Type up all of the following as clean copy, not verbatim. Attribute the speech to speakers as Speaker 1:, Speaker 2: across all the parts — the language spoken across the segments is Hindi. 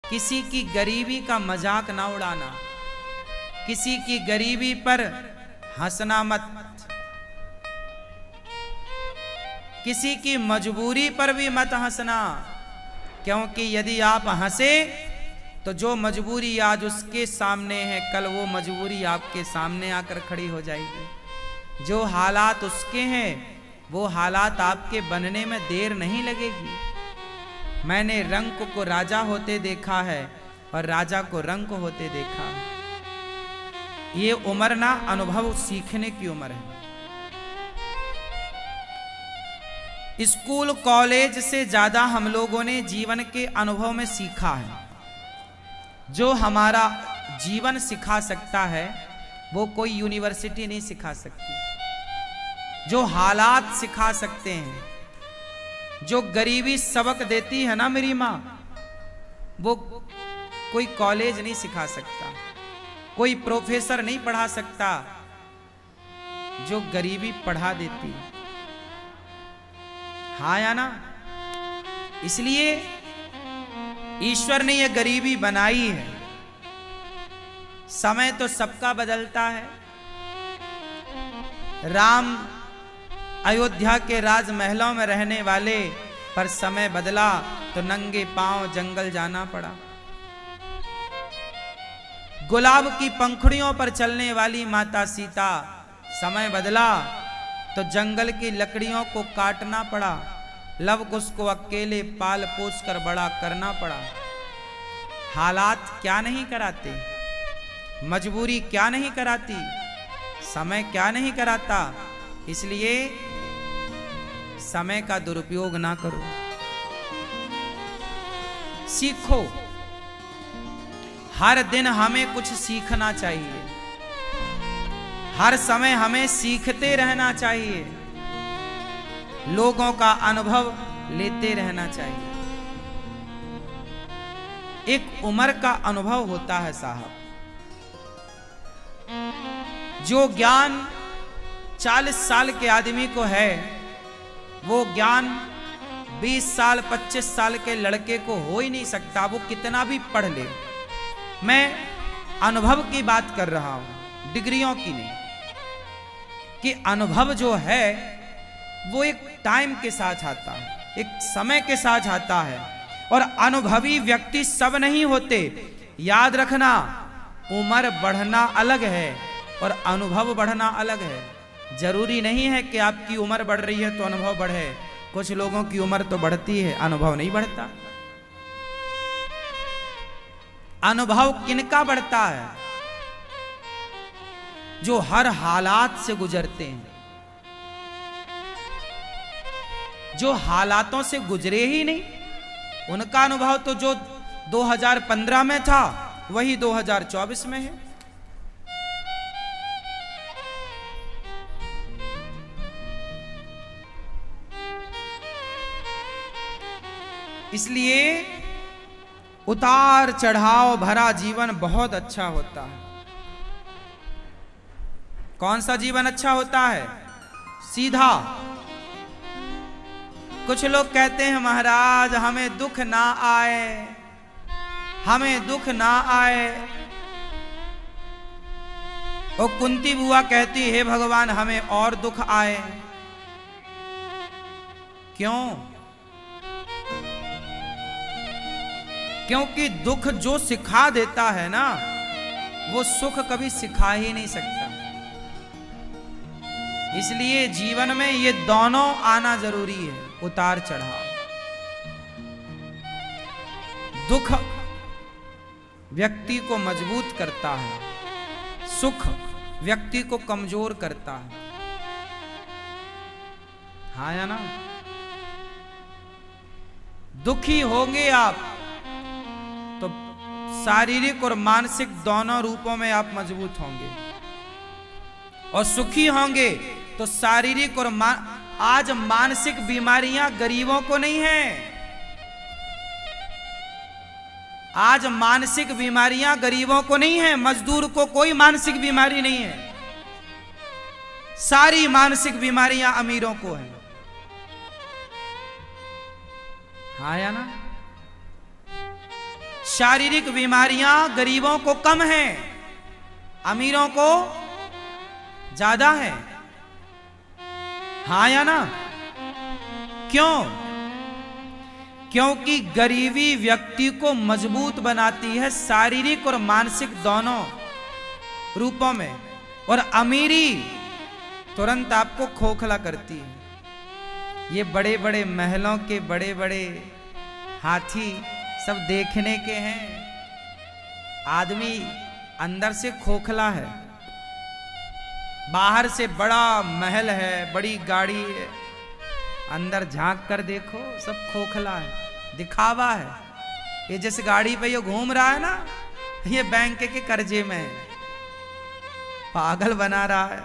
Speaker 1: किसी की गरीबी का मजाक ना उड़ाना, किसी की गरीबी पर हंसना मत, किसी की मजबूरी पर भी मत हंसना, क्योंकि यदि आप हंसे तो जो मजबूरी आज उसके सामने है, कल वो मजबूरी आपके सामने आकर खड़ी हो जाएगी। जो हालात उसके हैं वो हालात आपके बनने में देर नहीं लगेगी। मैंने रंक को राजा होते देखा है और राजा को रंक होते देखा है। ये उम्र ना अनुभव सीखने की उम्र है। स्कूल कॉलेज से ज्यादा हम लोगों ने जीवन के अनुभव में सीखा है। जो हमारा जीवन सिखा सकता है वो कोई यूनिवर्सिटी नहीं सिखा सकती। जो हालात सिखा सकते हैं, जो गरीबी सबक देती है ना मेरी माँ, वो कोई कॉलेज नहीं सिखा सकता, कोई प्रोफेसर नहीं पढ़ा सकता। जो गरीबी पढ़ा देती, हाँ या ना? इसलिए ईश्वर ने यह गरीबी बनाई है। समय तो सबका बदलता है। राम अयोध्या के राजमहलों में रहने वाले, पर समय बदला तो नंगे पांव जंगल जाना पड़ा। गुलाब की पंखुड़ियों पर चलने वाली माता सीता, समय बदला तो जंगल की लकड़ियों को काटना पड़ा। लव कुश को अकेले पाल पोस कर बड़ा करना पड़ा। हालात क्या नहीं कराते, मजबूरी क्या नहीं कराती, समय क्या नहीं कराता। इसलिए समय का दुरुपयोग ना करो, सीखो। हर दिन हमें कुछ सीखना चाहिए, हर समय हमें सीखते रहना चाहिए, लोगों का अनुभव लेते रहना चाहिए। एक उम्र का अनुभव होता है साहब। जो ज्ञान 40 साल के आदमी को है, वो ज्ञान 20 साल 25 साल के लड़के को हो ही नहीं सकता, वो कितना भी पढ़ ले। मैं अनुभव की बात कर रहा हूं, डिग्रियों की नहीं। कि अनुभव जो है वो एक टाइम के साथ आता है, एक समय के साथ आता है। और अनुभवी व्यक्ति सब नहीं होते। याद रखना, उम्र बढ़ना अलग है और अनुभव बढ़ना अलग है। जरूरी नहीं है कि आपकी उम्र बढ़ रही है तो अनुभव बढ़े। कुछ लोगों की उम्र तो बढ़ती है, अनुभव नहीं बढ़ता। अनुभव किनका बढ़ता है? जो हर हालात से गुजरते हैं। जो हालातों से गुजरे ही नहीं, उनका अनुभव तो जो 2015 में था वही 2024 में है। इसलिए उतार चढ़ाव भरा जीवन बहुत अच्छा होता है। कौन सा जीवन अच्छा होता है? सीधा। कुछ लोग कहते हैं महाराज हमें दुख ना आए, हमें दुख ना आए। और कुंती बुआ कहती हे भगवान हमें और दुख आए। क्यों? क्योंकि दुख जो सिखा देता है ना, वो सुख कभी सिखा ही नहीं सकता। इसलिए जीवन में ये दोनों आना जरूरी है, उतार चढ़ाव। दुख व्यक्ति को मजबूत करता है, सुख व्यक्ति को कमजोर करता है। हाँ या ना? दुखी होंगे आप तो शारीरिक और मानसिक दोनों रूपों में आप मजबूत होंगे, और सुखी होंगे तो शारीरिक और आज मानसिक बीमारियां गरीबों को नहीं है। आज मानसिक बीमारियां गरीबों को नहीं है, मजदूर को कोई मानसिक बीमारी नहीं है। सारी मानसिक बीमारियां अमीरों को हैं। हाँ या ना? शारीरिक बीमारियां गरीबों को कम हैं, अमीरों को ज्यादा है। हाँ या ना? क्यों? क्योंकि गरीबी व्यक्ति को मजबूत बनाती है शारीरिक और मानसिक दोनों रूपों में, और अमीरी तुरंत आपको खोखला करती है। ये बड़े बड़े महलों के बड़े बड़े हाथी सब देखने के हैं, आदमी अंदर से खोखला है। बाहर से बड़ा महल है, बड़ी गाड़ी है, अंदर झांक कर देखो सब खोखला है, दिखावा है। ये जिस गाड़ी पे ये घूम रहा है ना, ये बैंक के कर्जे में है, पागल बना रहा है।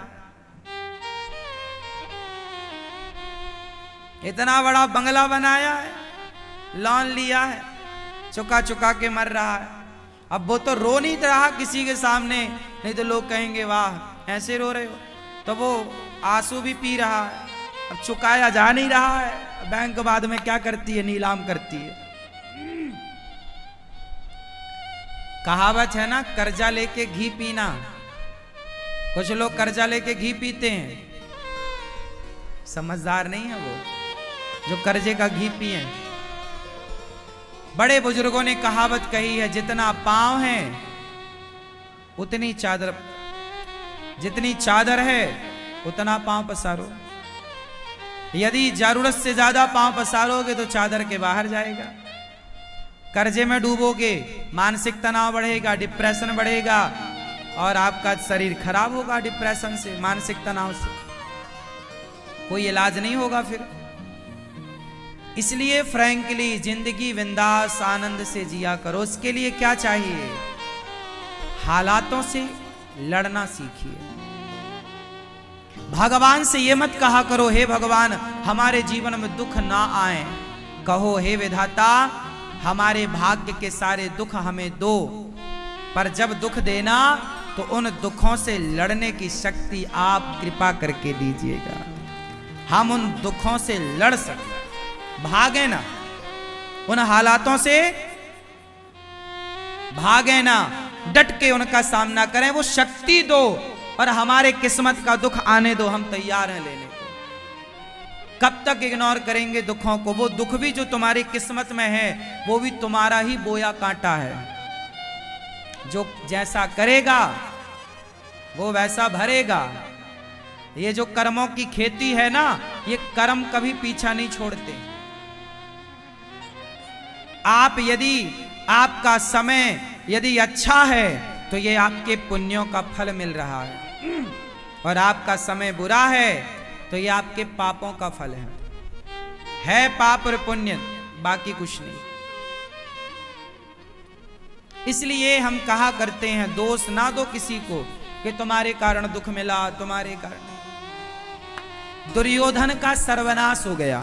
Speaker 1: इतना बड़ा बंगला बनाया है, लोन लिया है, चुका चुका के मर रहा है। अब वो तो रो नहीं रहा किसी के सामने, नहीं तो लोग कहेंगे वाह ऐसे रो रहे हो, तो वो आंसू भी पी रहा है। अब चुकाया जा नहीं रहा है, बैंक बाद में क्या करती है, नीलाम करती है। कहावत है ना, कर्जा लेके घी पीना। कुछ लोग कर्जा लेके घी पीते हैं, समझदार नहीं है वो जो कर्जे का घी पिए। बड़े बुजुर्गों ने कहावत कही है, जितना पांव है उतनी चादर, जितनी चादर है उतना पांव पसारो। यदि जरूरत से ज्यादा पांव पसारोगे तो चादर के बाहर जाएगा। कर्जे में डूबोगे, मानसिक तनाव बढ़ेगा, डिप्रेशन बढ़ेगा, और आपका शरीर खराब होगा डिप्रेशन से, मानसिक तनाव से। कोई इलाज नहीं होगा फिर। इसलिए फ्रैंकली जिंदगी बिंदास आनंद से जिया करो। उसके लिए क्या चाहिए? हालातों से लड़ना सीखिए। भगवान से ये मत कहा करो हे भगवान हमारे जीवन में दुख ना आए, कहो हे विधाता हमारे भाग्य के सारे दुख हमें दो। पर जब दुख देना तो उन दुखों से लड़ने की शक्ति आप कृपा करके दीजिएगा। हम उन दुखों से लड़ सकते, भागे ना, उन हालातों से भागे ना, डट के उनका सामना करें, वो शक्ति दो। और हमारे किस्मत का दुख आने दो, हम तैयार हैं लेने को। कब तक इग्नोर करेंगे दुखों को? वो दुख भी जो तुम्हारी किस्मत में है वो भी तुम्हारा ही बोया कांटा है। जो जैसा करेगा वो वैसा भरेगा। ये जो कर्मों की खेती है ना, ये कर्म कभी पीछा नहीं छोड़ते। आप यदि आपका समय यदि अच्छा है तो ये आपके पुण्यों का फल मिल रहा है, और आपका समय बुरा है तो ये आपके पापों का फल है पाप और पुण्य, बाकी कुछ नहीं। इसलिए हम कहा करते हैं दोष ना दो किसी को कि तुम्हारे कारण दुख मिला, तुम्हारे कारण। दुर्योधन का सर्वनाश हो गया,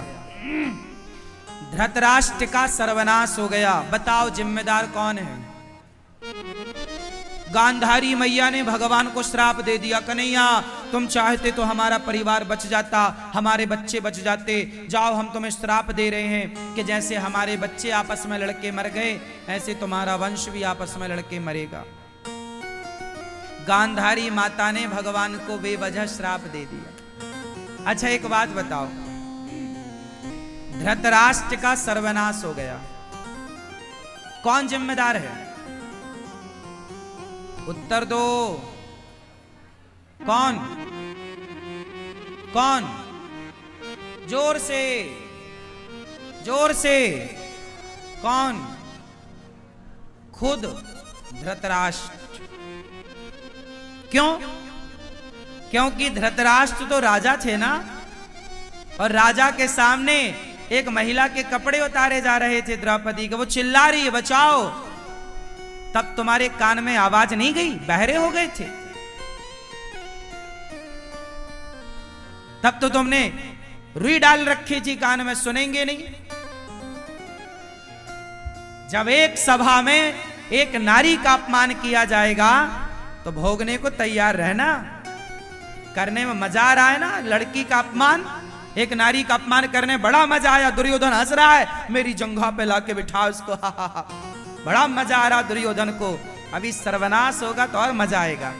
Speaker 1: धृतराष्ट्र का सर्वनाश हो गया। बताओ जिम्मेदार कौन है? गांधारी मैया ने भगवान को श्राप दे दिया, कन्हैया तुम चाहते तो हमारा परिवार बच जाता, हमारे बच्चे बच जाते, जाओ हम तुम्हें श्राप दे रहे हैं कि जैसे हमारे बच्चे आपस में लड़के मर गए ऐसे तुम्हारा वंश भी आपस में लड़के मरेगा। गांधारी माता ने भगवान को बेवजह श्राप दे दिया। अच्छा एक बात बताओ, धृतराष्ट्र का सर्वनाश हो गया, कौन जिम्मेदार है? उत्तर दो, कौन? कौन? जोर से, जोर से, कौन? खुद धृतराष्ट्र। क्यों? क्योंकि धृतराष्ट्र तो राजा थे ना, और राजा के सामने एक महिला के कपड़े उतारे जा रहे थे द्रौपदी के, वो चिल्ला रही है बचाओ, तब तुम्हारे कान में आवाज नहीं गई? बहरे हो गए थे तब तो तुमने रुई डाल रखी थी कान में, सुनेंगे नहीं? जब एक सभा में एक नारी का अपमान किया जाएगा तो भोगने को तैयार रहना। करने में मजा आ रहा है ना, लड़की का अपमान, एक नारी का अपमान करने बड़ा मजा आया। दुर्योधन हंस रहा है, मेरी जंघा पे लाके बिठा उसको, हा हा हा। बड़ा मजा आ रहा दुर्योधन को, अभी सर्वनाश होगा तो और मजा आएगा।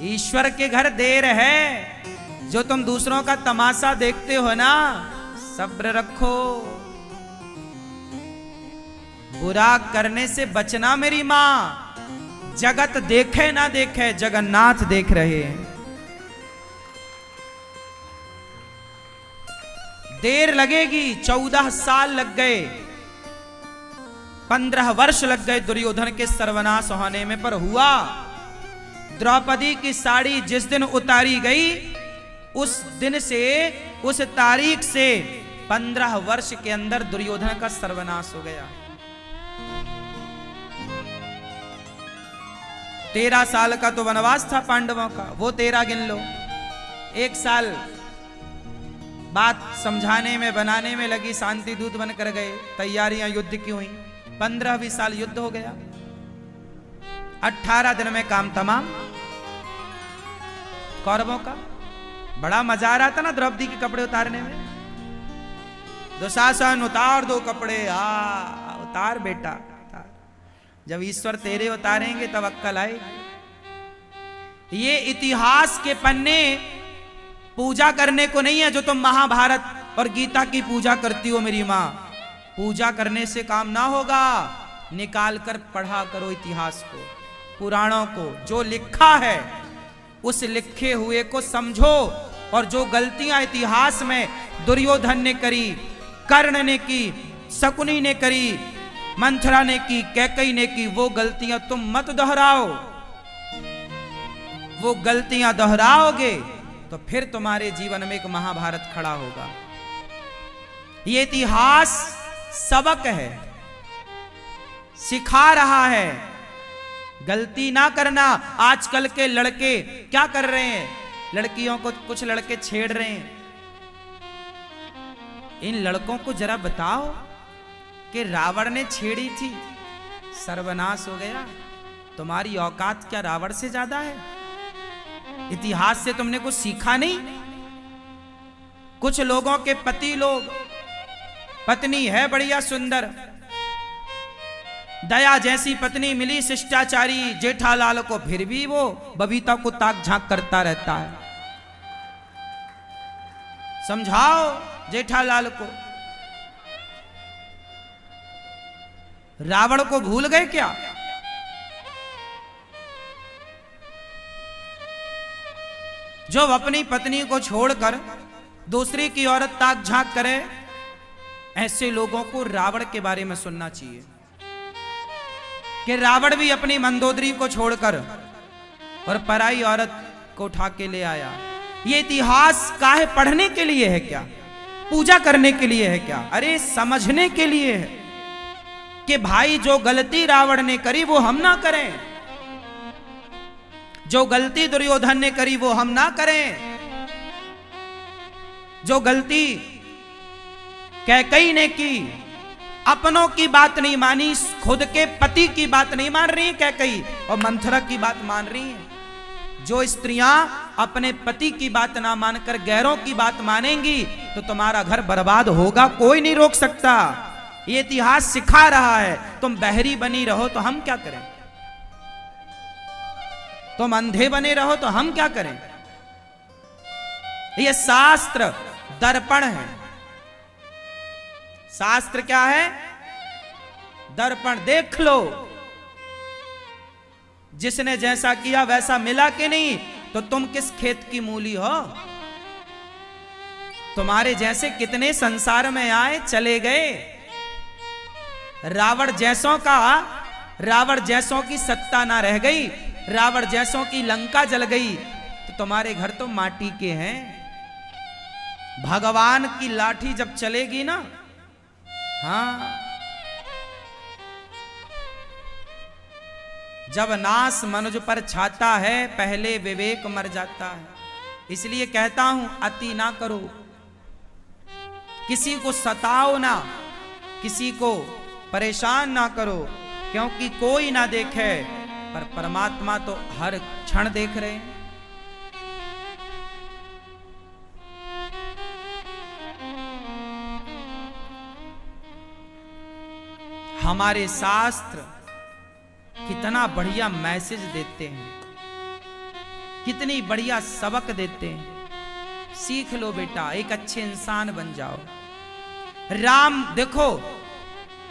Speaker 1: ईश्वर के घर देर है, जो तुम दूसरों का तमाशा देखते हो ना, सब्र रखो, बुरा करने से बचना मेरी मां। जगत देखे ना देखे, जगन्नाथ देख रहे हैं। देर लगेगी, 14 साल लग गए, 15 वर्ष लग गए दुर्योधन के सर्वनाश होने में, पर हुआ। द्रौपदी की साड़ी जिस दिन उतारी गई, उस दिन से, उस तारीख से 15 वर्ष के अंदर दुर्योधन का सर्वनाश हो गया। 13 साल का तो वनवास था पांडवों का, वो 13 गिन लो। 1 साल बात समझाने में, बनाने में लगी, शांति दूत बनकर गए, तैयारियां युद्ध की हुई। 15 साल युद्ध हो गया, 18 दिन में काम तमाम कौरवों का। बड़ा मजा आ रहा था ना द्रौपदी के कपड़े उतारने में। दुशासन उतार दो कपड़े, उतार बेटा उतार। जब ईश्वर तेरे उतारेंगे तब अक्कल आएगी। ये इतिहास के पन्ने पूजा करने को नहीं है, जो तुम महाभारत और गीता की पूजा करती हो मेरी मां। पूजा करने से काम ना होगा, निकाल कर पढ़ा करो इतिहास को, पुराणों को। जो लिखा है उस लिखे हुए को समझो, और जो गलतियां इतिहास में दुर्योधन ने करी, कर्ण ने की, शकुनी ने करी, मंथरा ने की, कैकेयी ने की, वो गलतियां तुम मत दोहराओ। वो गलतियां दोहराओगे तो फिर तुम्हारे जीवन में एक महाभारत खड़ा होगा। ये इतिहास सबक है, सिखा रहा है, गलती ना करना। आजकल के लड़के क्या कर रहे हैं, लड़कियों को कुछ लड़के छेड़ रहे हैं। इन लड़कों को जरा बताओ कि रावण ने छेड़ी थी, सर्वनाश हो गया। तुम्हारी औकात क्या रावण से ज्यादा है? इतिहास से तुमने कुछ सीखा नहीं? कुछ लोगों के पति लोग, पत्नी है बढ़िया सुंदर, दया जैसी पत्नी मिली, शिष्टाचारी, जेठालाल को, फिर भी वो बबीता को ताक झांक करता रहता है। समझाओ जेठालाल को। रावण को भूल गए क्या? जो अपनी पत्नी को छोड़कर दूसरी की औरत ताक झांक करे, ऐसे लोगों को रावण के बारे में सुनना चाहिए कि रावण भी अपनी मंदोदरी को छोड़कर और पराई औरत को उठा के ले आया। ये इतिहास काहे पढ़ने के लिए है क्या? पूजा करने के लिए है क्या? अरे समझने के लिए है कि भाई जो गलती रावण ने करी वो हम ना करें, जो गलती दुर्योधन ने करी वो हम ना करें, जो गलती कैकेयी ने की, अपनों की बात नहीं मानी, खुद के पति की बात नहीं मान रही कैकेयी और मंथरा की बात मान रही है। जो स्त्रियां अपने पति की बात ना मानकर गैरों की बात मानेंगी तो तुम्हारा घर बर्बाद होगा, कोई नहीं रोक सकता। ये इतिहास सिखा रहा है। तुम बहरी बनी रहो तो हम क्या करें? तुम अंधे बने रहो तो हम क्या करें? ये शास्त्र दर्पण है। शास्त्र क्या है? दर्पण। देख लो, जिसने जैसा किया वैसा मिला कि नहीं, तो तुम किस खेत की मूली हो? तुम्हारे जैसे कितने संसार में आए चले गए। रावण जैसों की सत्ता ना रह गई, रावण जैसों की लंका जल गई, तो तुम्हारे घर तो माटी के हैं। भगवान की लाठी जब चलेगी ना, हाँ, जब नाश मनुज पर छाता है, पहले विवेक मर जाता है। इसलिए कहता हूं अति ना करो, किसी को सताओ ना, किसी को परेशान ना करो, क्योंकि कोई ना देखे पर परमात्मा तो हर क्षण देख रहे हैं। हमारे शास्त्र कितना बढ़िया मैसेज देते हैं, कितनी बढ़िया सबक देते हैं। सीख लो बेटा, एक अच्छे इंसान बन जाओ। राम, देखो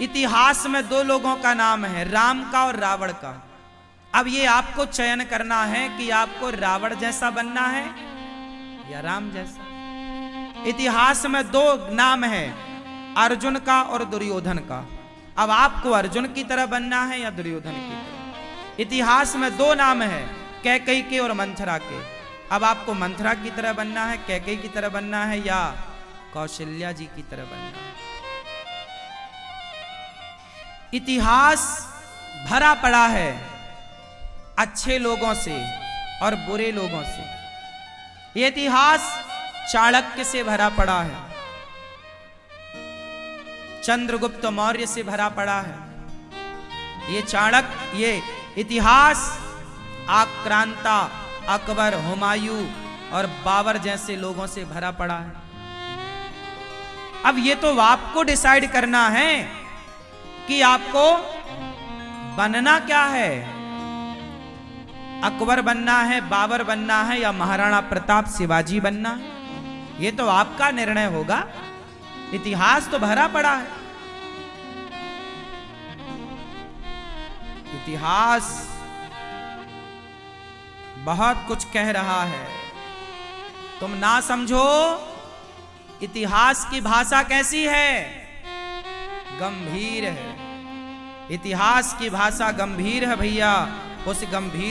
Speaker 1: इतिहास में दो लोगों का नाम है, राम का और रावण का। अब ये आपको चयन करना है कि आपको रावण जैसा बनना है या राम जैसा। इतिहास में दो नाम है, अर्जुन का और दुर्योधन का। अब आपको अर्जुन की तरह बनना है या दुर्योधन की तरह। इतिहास में दो नाम है, कैकेयी के और मंथरा के। अब आपको मंथरा की तरह बनना है, कैकेयी की तरह बनना है या कौशल्या जी की तरह बनना है। इतिहास भरा पड़ा है अच्छे लोगों से और बुरे लोगों से। ये इतिहास चाणक्य से भरा पड़ा है, चंद्रगुप्त मौर्य से भरा पड़ा है। ये चाणक्य, ये इतिहास आक्रांता, अकबर, हुमायूं और बाबर जैसे लोगों से भरा पड़ा है। अब ये तो आपको डिसाइड करना है कि आपको बनना क्या है। अकबर बनना है, बाबर बनना है या महाराणा प्रताप, शिवाजी बनना है, ये तो आपका निर्णय होगा। इतिहास तो भरा पड़ा है। इतिहास बहुत कुछ कह रहा है, तुम ना समझो। इतिहास की भाषा कैसी है? गंभीर है। इतिहास की भाषा गंभीर है भैया। उस गंभीर